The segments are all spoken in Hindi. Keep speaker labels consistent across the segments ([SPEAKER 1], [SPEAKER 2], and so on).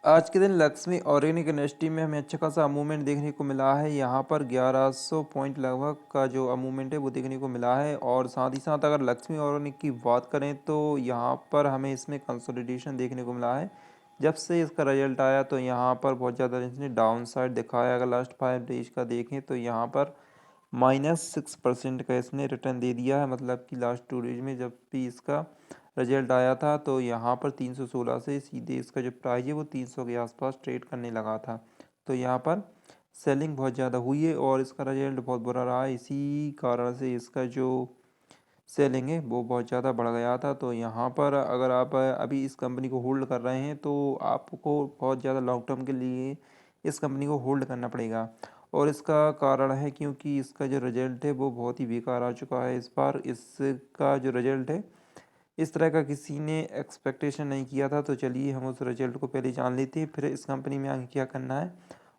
[SPEAKER 1] आज के दिन लक्ष्मी ऑर्गेनिक इंडस्ट्री में हमें अच्छा खासा मूवमेंट देखने को मिला है। यहाँ पर 1100 पॉइंट लगभग का जो मूवमेंट है वो देखने को मिला है। और साथ ही साथ अगर लक्ष्मी ऑर्गेनिक की बात करें तो यहाँ पर हमें इसमें कंसोलिडेशन देखने को मिला है। जब से इसका रिजल्ट आया तो यहाँ पर बहुत ज़्यादा इसने डाउन साइड दिखाया। अगर लास्ट 5 डेज का देखें तो यहाँ पर -6% का इसने रिटर्न दे दिया है। मतलब कि लास्ट 2 डेज में जब भी इसका रिजल्ट आया था तो यहाँ पर 316 से सीधे इसका जो प्राइस है वो 300 के आसपास ट्रेड करने लगा था। तो यहाँ पर सेलिंग बहुत ज़्यादा हुई है और इसका रिजल्ट बहुत बुरा रहा है। इसी कारण से इसका जो सेलिंग है वो बहुत ज़्यादा बढ़ गया था। तो यहाँ पर अगर आप अभी इस कंपनी को होल्ड कर रहे हैं तो आपको बहुत ज़्यादा लॉन्ग टर्म के लिए इस कंपनी को होल्ड करना पड़ेगा। और इसका कारण है क्योंकि इसका जो रिजल्ट है वो बहुत ही बेकार आ चुका है। इस बार इसका जो रिजल्ट है इस तरह का किसी ने एक्सपेक्टेशन नहीं किया था। तो चलिए हम उस रिजल्ट को पहले जान लेते हैं, फिर इस कंपनी में आगे क्या करना है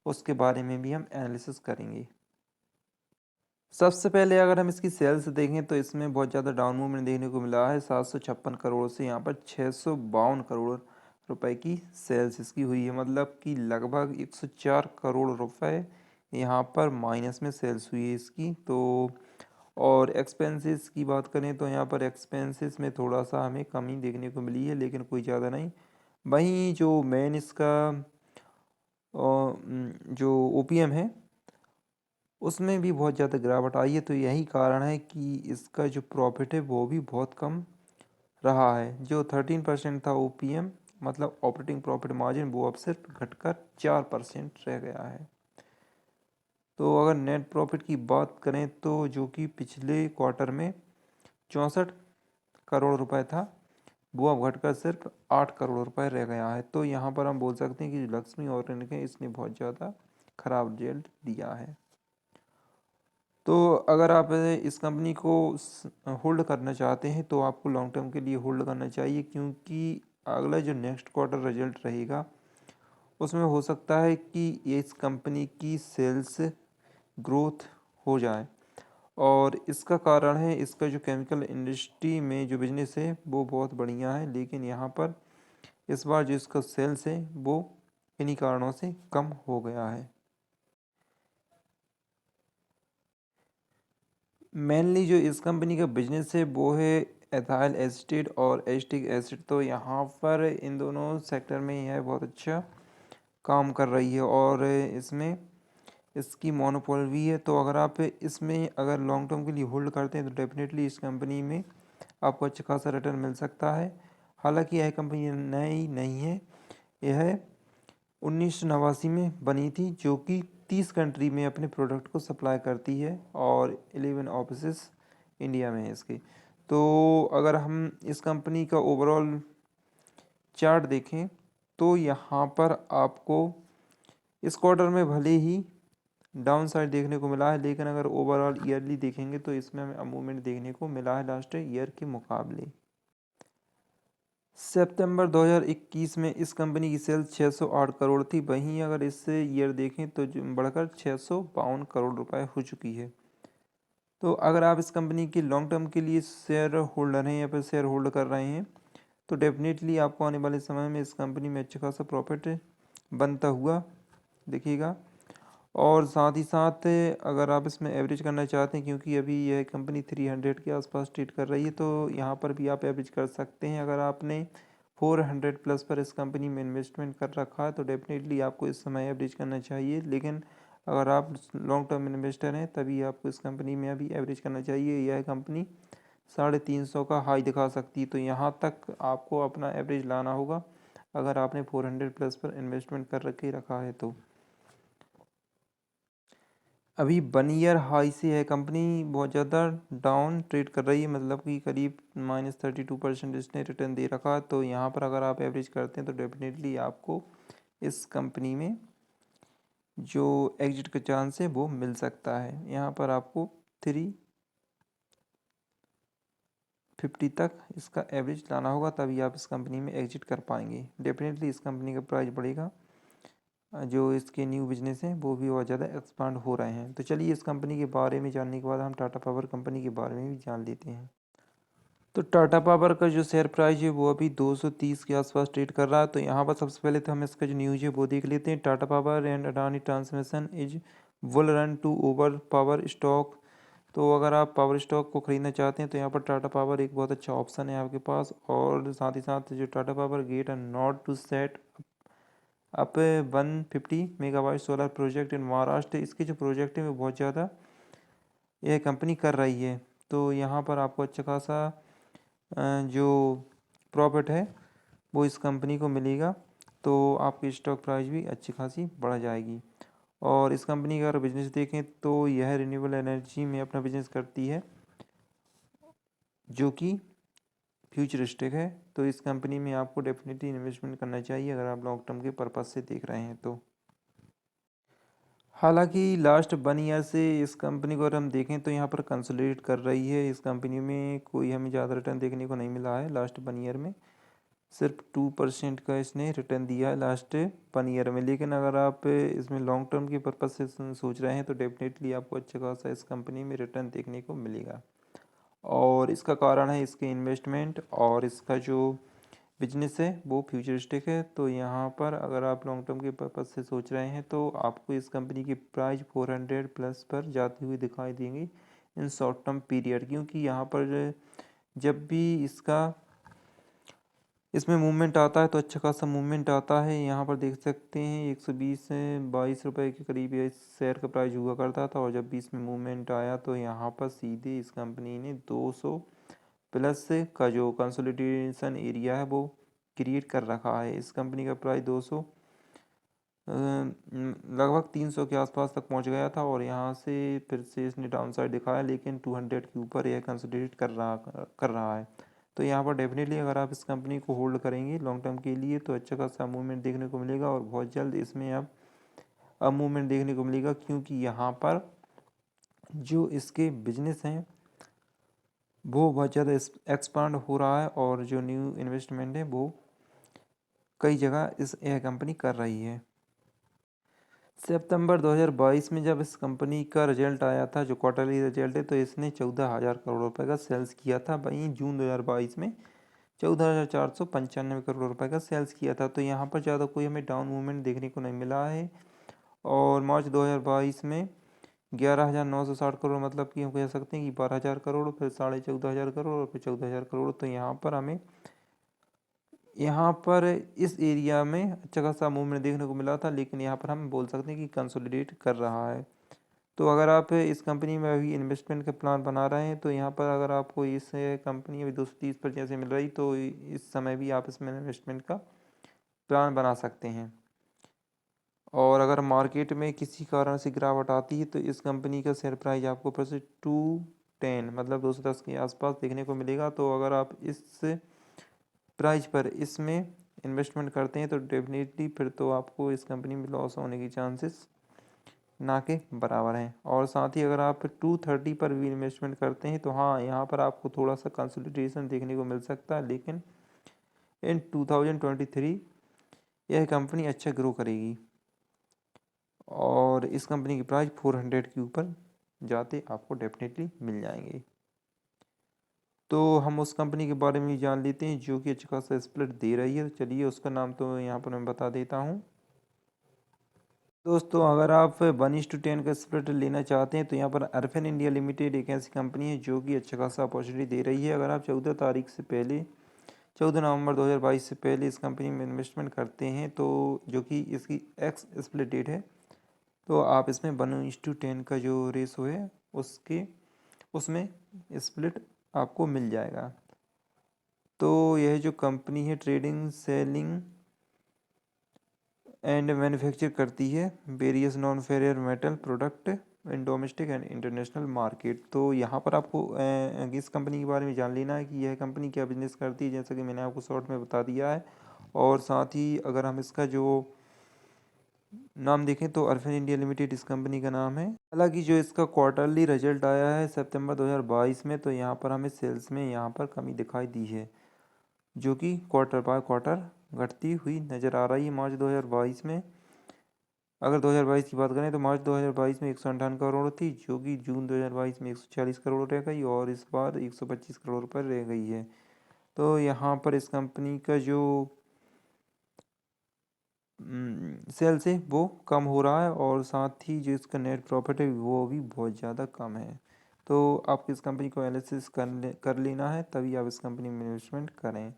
[SPEAKER 1] उसके बारे में भी हम एनालिसिस करेंगे। सबसे पहले अगर हम इसकी सेल्स देखें तो इसमें बहुत ज़्यादा डाउन मूवमेंट देखने को मिला है। 756 करोड़ से यहाँ पर 652 करोड़ रुपए की सेल्स इसकी हुई है। मतलब कि लगभग 104 करोड़ रुपए यहाँ पर माइनस में सेल्स हुई है इसकी। तो और एक्सपेंसेस की बात करें तो यहाँ पर एक्सपेंसेस में थोड़ा सा हमें कमी देखने को मिली है, लेकिन कोई ज़्यादा नहीं। वहीं जो मेन इसका जो ओपीएम है उसमें भी बहुत ज़्यादा गिरावट आई है। तो यही कारण है कि इसका जो प्रॉफिट है वो भी बहुत कम रहा है। जो 13% था ओपीएम मतलब ऑपरेटिंग प्रॉफिट मार्जिन वो अब सिर्फ घटकर 4% रह गया है। तो अगर नेट प्रॉफिट की बात करें तो जो कि पिछले क्वार्टर में 64 करोड़ रुपए था वो अब घटकर सिर्फ 8 करोड़ रुपए रह गया है। तो यहाँ पर हम बोल सकते हैं कि लक्ष्मी ऑर्गेनिक है इसने बहुत ज़्यादा खराब रिजल्ट दिया है। तो अगर आप इस कंपनी को होल्ड करना चाहते हैं तो आपको लॉन्ग टर्म के लिए होल्ड करना चाहिए, क्योंकि अगला जो नेक्स्ट क्वार्टर रिजल्ट रहेगा उसमें हो सकता है कि ये इस कंपनी की सेल्स ग्रोथ हो जाए। और इसका कारण है इसका जो केमिकल इंडस्ट्री में जो बिजनेस है वो बहुत बढ़िया है, लेकिन यहाँ पर इस बार जो इसका सेल्स है वो इन्हीं कारणों से कम हो गया है। मेनली जो इस कंपनी का बिजनेस है वो है एथाइल एसिटेट और एसिटिक एसिड। तो यहाँ पर इन दोनों सेक्टर में यह बहुत अच्छा काम कर रही है और इसमें इसकी मोनोपोल भी है। तो अगर आप इसमें अगर लॉन्ग टर्म के लिए होल्ड करते हैं तो डेफिनेटली इस कंपनी में आपको अच्छा खासा रिटर्न मिल सकता है। हालांकि यह कंपनी नई नहीं है, यह 1989 में बनी थी, जो कि 30 कंट्री में अपने प्रोडक्ट को सप्लाई करती है और 11 ऑफिसेस इंडिया में है इसके। तो अगर हम इस कंपनी का ओवरऑल चार्ट देखें तो यहाँ पर आपको इस क्वार्टर में भले ही डाउन साइड देखने को मिला है, लेकिन अगर ओवरऑल ईयरली देखेंगे तो इसमें हमें मूवमेंट देखने को मिला है लास्ट ईयर के मुकाबले। सितंबर 2021 में इस कंपनी की सेल्स 608 करोड़ थी। वहीं अगर इस ईयर देखें तो बढ़कर 652 करोड़ रुपए हो चुकी है। तो अगर आप इस कंपनी की लॉन्ग टर्म के लिए शेयर होल्डर हैं या फिर शेयर होल्ड कर रहे हैं तो डेफिनेटली आपको आने वाले समय में इस कंपनी में अच्छा खासा प्रॉफिट बनता हुआ दिखेगा। और साथ ही साथ अगर आप इसमें एवरेज करना चाहते हैं, क्योंकि अभी यह कंपनी 300 के आसपास ट्रेड कर रही है, तो यहाँ पर भी आप एवरेज कर सकते हैं। अगर आपने 400 प्लस पर इस कंपनी में इन्वेस्टमेंट कर रखा है तो डेफिनेटली आपको इस समय एवरेज करना चाहिए। लेकिन अगर आप लॉन्ग टर्म इन्वेस्टर हैं तभी आपको इस कंपनी में अभी एवरेज करना चाहिए। यह कंपनी 350 का हाई दिखा सकती है, तो यहाँ तक आपको अपना एवरेज लाना होगा अगर आपने 400 प्लस पर इन्वेस्टमेंट कर रखे रखा है तो। अभी 1 ईयर हाई से है कंपनी बहुत ज़्यादा डाउन ट्रेड कर रही है, मतलब कि करीब -32% इसने रिटर्न दे रखा। तो यहाँ पर अगर आप एवरेज करते हैं तो डेफिनेटली आपको इस कंपनी में जो एग्जिट का चांस है वो मिल सकता है। यहाँ पर आपको 350 तक इसका एवरेज लाना होगा, तभी आप इस कंपनी में एग्जिट कर पाएंगे। डेफिनेटली इस कंपनी का प्राइस बढ़ेगा, जो इसके न्यू बिजनेस हैं वो भी बहुत ज़्यादा एक्सपांड हो रहे हैं। तो चलिए इस कंपनी के बारे में जानने के बाद हम टाटा पावर कंपनी के बारे में भी जान लेते हैं। तो टाटा पावर का जो शेयर प्राइस है वो अभी 230 के आसपास ट्रेड कर रहा है। तो यहाँ पर सबसे पहले तो हम इसका जो न्यूज़ है वो देख लेते हैं। Tata power and Adani transmission is will run to over power stock. तो अगर आप पावर स्टॉक को ख़रीदना चाहते हैं तो यहाँ पर टाटा पावर एक बहुत अच्छा ऑप्शन है आपके पास। और साथ ही साथ जो Tata power get a nod to set up 150 megawatt solar project in Maharashtra. इसके जो प्रोजेक्ट है वो बहुत ज़्यादा यह कंपनी कर रही है। तो यहाँ पर आपको अच्छा खासा जो प्रॉफिट है वो इस कंपनी को मिलेगा। तो आपकी स्टॉक प्राइस भी अच्छी खासी बढ़ जाएगी। और इस कंपनी का अगर बिजनेस देखें तो यह रिन्यूएबल एनर्जी में अपना बिजनेस करती है जो कि फ्यूचरिस्टिक है। तो इस कंपनी में आपको डेफिनेटली इन्वेस्टमेंट करना चाहिए अगर आप लॉन्ग टर्म के पर्पज़ से देख रहे हैं तो। हालांकि लास्ट 1 ईयर से इस कंपनी को अगर हम देखें तो यहाँ पर कंसोलिडेट कर रही है। इस कंपनी में कोई हमें ज़्यादा रिटर्न देखने को नहीं मिला है लास्ट 1 ईयर में। सिर्फ 2% का इसने रिटर्न दिया है लास्ट 1 ईयर में। लेकिन अगर आप इसमें लॉन्ग टर्म के पर्पज़ से सोच रहे हैं तो डेफिनेटली आपको अच्छा खासा इस कंपनी में रिटर्न देखने को मिलेगा। और इसका कारण है इसके इन्वेस्टमेंट और इसका जो बिजनेस है वो फ्यूचरिस्टिक है। तो यहाँ पर अगर आप लॉन्ग टर्म के पर्पज़ से सोच रहे हैं तो आपको इस कंपनी की प्राइस 400 प्लस पर जाती हुई दिखाई देंगी इन शॉर्ट टर्म पीरियड। क्योंकि यहाँ पर जब भी इसमें मूवमेंट आता है तो अच्छा खासा मूवमेंट आता है। यहाँ पर देख सकते हैं 120 से 22 रुपये के करीब ये शेयर का प्राइस हुआ करता था। और जब भी इसमें मूवमेंट आया तो यहाँ पर सीधे इस कंपनी ने 200 प्लस का जो कंसोलिडेशन एरिया है वो क्रिएट कर रखा है। इस कंपनी का प्राइस 200 लगभग 300 के आसपास तक पहुंच गया था। और यहाँ से फिर से इसने डाउन साइड दिखाया लेकिन 200 के ऊपर यह कंसोलिडेट कर रहा है। तो यहाँ पर डेफिनेटली अगर आप इस कंपनी को होल्ड करेंगे लॉन्ग टर्म के लिए तो अच्छा खासा मूवमेंट देखने को मिलेगा। और बहुत जल्द इसमें अब मूवमेंट देखने को मिलेगा क्योंकि यहाँ पर जो इसके बिजनेस हैं वो बहुत ज़्यादा एक्सपांड हो रहा है। और जो न्यू इन्वेस्टमेंट है वो कई जगह यह कंपनी कर रही है। सितंबर 2022 में जब इस कंपनी का रिजल्ट आया था जो क्वार्टरली रिजल्ट है तो इसने 14,000 करोड़ रुपए का सेल्स किया था। वहीं जून 2022 में 14,495 करोड़ रुपए का सेल्स किया था। तो यहाँ पर ज़्यादा कोई हमें डाउन मूवमेंट देखने को नहीं मिला है। और मार्च 2022 में 11,960 करोड़ मतलब कि हम कह सकते हैं कि 12,000 करोड़, फिर 14,500 करोड़ और फिर 14,000 करोड़। तो यहाँ पर इस एरिया में अच्छा खासा मूवमेंट देखने को मिला था। लेकिन यहाँ पर हम बोल सकते हैं कि कंसोलिडेट कर रहा है। तो अगर आप इस कंपनी में अभी इन्वेस्टमेंट का प्लान बना रहे हैं तो यहाँ पर अगर आपको इस कंपनी अभी 230 पर जैसे मिल रही तो इस समय भी आप इसमें इन्वेस्टमेंट का प्लान बना सकते हैं। और अगर मार्केट में किसी कारण से गिरावट आती है तो इस कंपनी का शेयर प्राइस आपको फिर से 210 मतलब 210 के आसपास देखने को मिलेगा। तो अगर आप इस प्राइस पर इसमें इन्वेस्टमेंट करते हैं तो डेफिनेटली फिर तो आपको इस कंपनी में लॉस होने की चांसेस ना के बराबर हैं। और साथ ही अगर आप 230 पर भी इन्वेस्टमेंट करते हैं तो हाँ यहाँ पर आपको थोड़ा सा कंसोलिडेशन देखने को मिल सकता है। लेकिन इन 2023 यह कंपनी अच्छा ग्रो करेगी और इस कंपनी की प्राइस 400 के ऊपर जाते आपको डेफिनेटली मिल जाएंगे। तो हम उस कंपनी के बारे में जान लेते हैं जो कि अच्छा खासा स्प्लिट दे रही है। तो चलिए उसका नाम तो यहाँ पर मैं बता देता हूँ। दोस्तों अगर आप 1:10 का स्प्लिट लेना चाहते हैं तो यहाँ पर अर्फिन इंडिया लिमिटेड एक ऐसी कंपनी है जो कि अच्छा खासा अपॉर्चुनिटी दे रही है। अगर आप 14 नवंबर 2022 से पहले इस कंपनी में इन्वेस्टमेंट करते हैं तो जो कि इसकी एक्स स्प्लिट डेट है तो आप इसमें 1:10 का जो रेशो है उसमें स्प्लिट आपको मिल जाएगा। तो यह जो कंपनी है ट्रेडिंग सेलिंग एंड मैन्युफैक्चर करती है various non ferrous metal product in domestic and international market. तो यहाँ पर आपको इस कंपनी के बारे में जान लेना है कि यह कंपनी क्या बिजनेस करती है जैसा कि मैंने आपको शॉर्ट में बता दिया है। और साथ ही अगर हम इसका जो नाम देखें तो अर्फिन इंडिया लिमिटेड इस कंपनी का नाम है। हालांकि जो इसका क्वार्टरली रिजल्ट आया है सितंबर 2022 में तो यहाँ पर हमें सेल्स में यहाँ पर कमी दिखाई दी है जो कि क्वार्टर बाय क्वार्टर घटती हुई नज़र आ रही है। मार्च 2022 में अगर 2022 की बात करें तो मार्च 2022 में 158 करोड़ थी, जो कि जून 2022 में 140 करोड़ रह गई और इस बार 125 करोड़ पर रह गई है। तो यहाँ पर इस कंपनी का जो सेल्स है वो कम हो रहा है और साथ ही जो इसका नेट प्रॉफिट है वो भी बहुत ज़्यादा कम है। तो आपको इस कंपनी को एनालिसिस कर लेना है, तभी आप इस कंपनी में इन्वेस्टमेंट करें।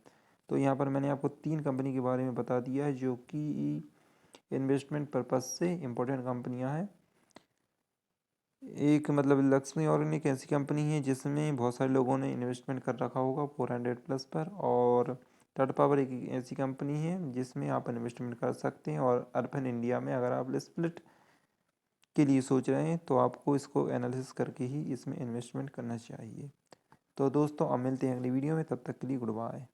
[SPEAKER 1] तो यहाँ पर मैंने आपको 3 कंपनी के बारे में बता दिया है जो कि इन्वेस्टमेंट पर्पज़ से इम्पोर्टेंट कंपनियाँ हैं। एक मतलब लक्ष्मी ऑर्गेनिक ऐसी कंपनी है जिसमें बहुत सारे लोगों ने इन्वेस्टमेंट कर रखा होगा 400 प्लस पर, और टाटा पावर एक ऐसी कंपनी है जिसमें आप इन्वेस्टमेंट कर सकते हैं। और अर्बन इंडिया में अगर आप स्प्लिट के लिए सोच रहे हैं तो आपको इसको एनालिसिस करके ही इसमें इन्वेस्टमेंट करना चाहिए। तो दोस्तों अब मिलते हैं अगली वीडियो में, तब तक के लिए गुड बाय।